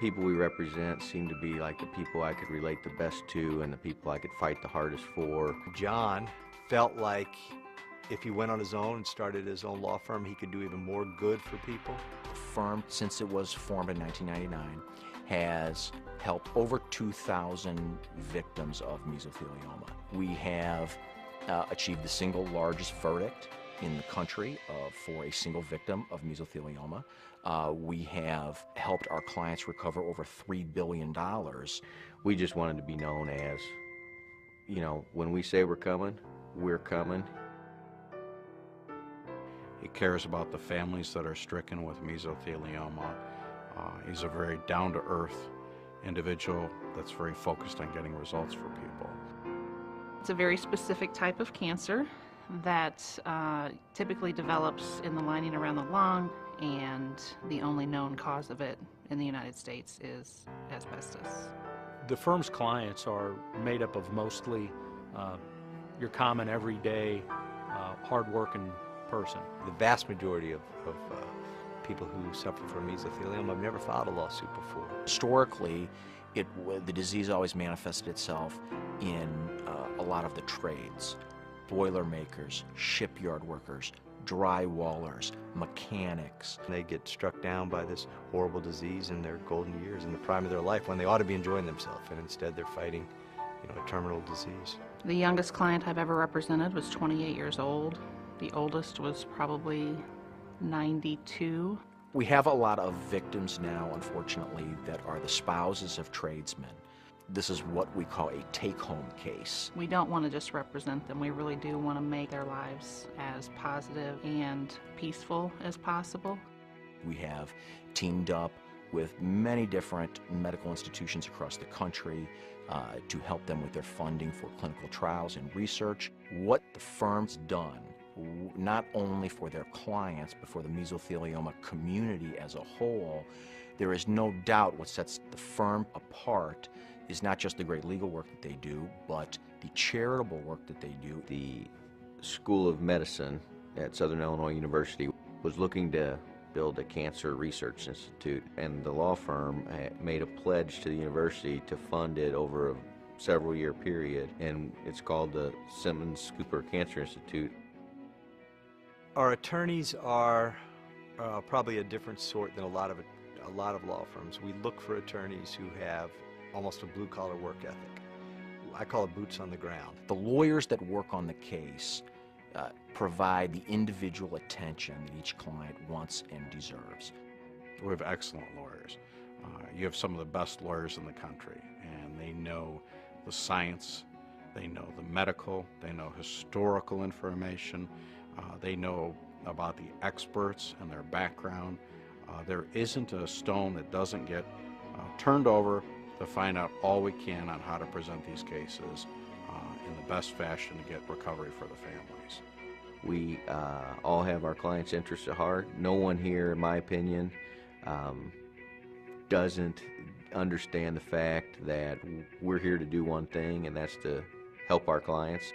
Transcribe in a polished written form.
People we represent seem to be like the people I could relate the best to and the people I could fight the hardest for. John felt like if he went on his own and started his own law firm, he could do even more good for people. The firm, since it was formed in 1999, has helped over 2,000 victims of mesothelioma. We have achieved the single largest verdict in the country for a single victim of mesothelioma. We have helped our clients recover over $3 billion. We just wanted to be known as, you know, when we say we're coming, we're coming. He cares about the families that are stricken with mesothelioma. He's a very down-to-earth individual that's very focused on getting results for people. It's a very specific type of cancer that typically develops in the lining around the lung, and the only known cause of it in the United States is asbestos. The firm's clients are made up of mostly your common, everyday, hard-working person. The vast majority of people who suffer from mesothelioma have never filed a lawsuit before. Historically, the disease always manifested itself in a lot of the trades. Boilermakers, shipyard workers, drywallers, mechanics. They get struck down by this horrible disease in their golden years, in the prime of their life, when they ought to be enjoying themselves, and instead they're fighting, you know, a terminal disease. The youngest client I've ever represented was 28 years old. The oldest was probably 92. We have a lot of victims now, unfortunately, that are the spouses of tradesmen. This is what we call a take-home case. We don't want to just represent them. We really do want to make their lives as positive and peaceful as possible. We have teamed up with many different medical institutions across the country to help them with their funding for clinical trials and research. What the firm's done, not only for their clients, but for the mesothelioma community as a whole, there is no doubt what sets the firm apart is not just the great legal work that they do, but the charitable work that they do. The School of Medicine at Southern Illinois University was looking to build a cancer research institute, and the law firm made a pledge to the university to fund it over a several-year period, and it's called the Simmons Cooper Cancer Institute. Our attorneys are probably a different sort than a lot of law firms. We look for attorneys who have almost a blue-collar work ethic. I call it boots on the ground. The lawyers that work on the case provide the individual attention that each client wants and deserves. We have excellent lawyers. You have some of the best lawyers in the country, and they know the science, they know the medical, they know historical information, they know about the experts and their background. There isn't a stone that doesn't get turned over to find out all we can on how to present these cases in the best fashion to get recovery for the families. We all have our clients' interests at heart. No one here, in my opinion, doesn't understand the fact that we're here to do one thing, and that's to help our clients.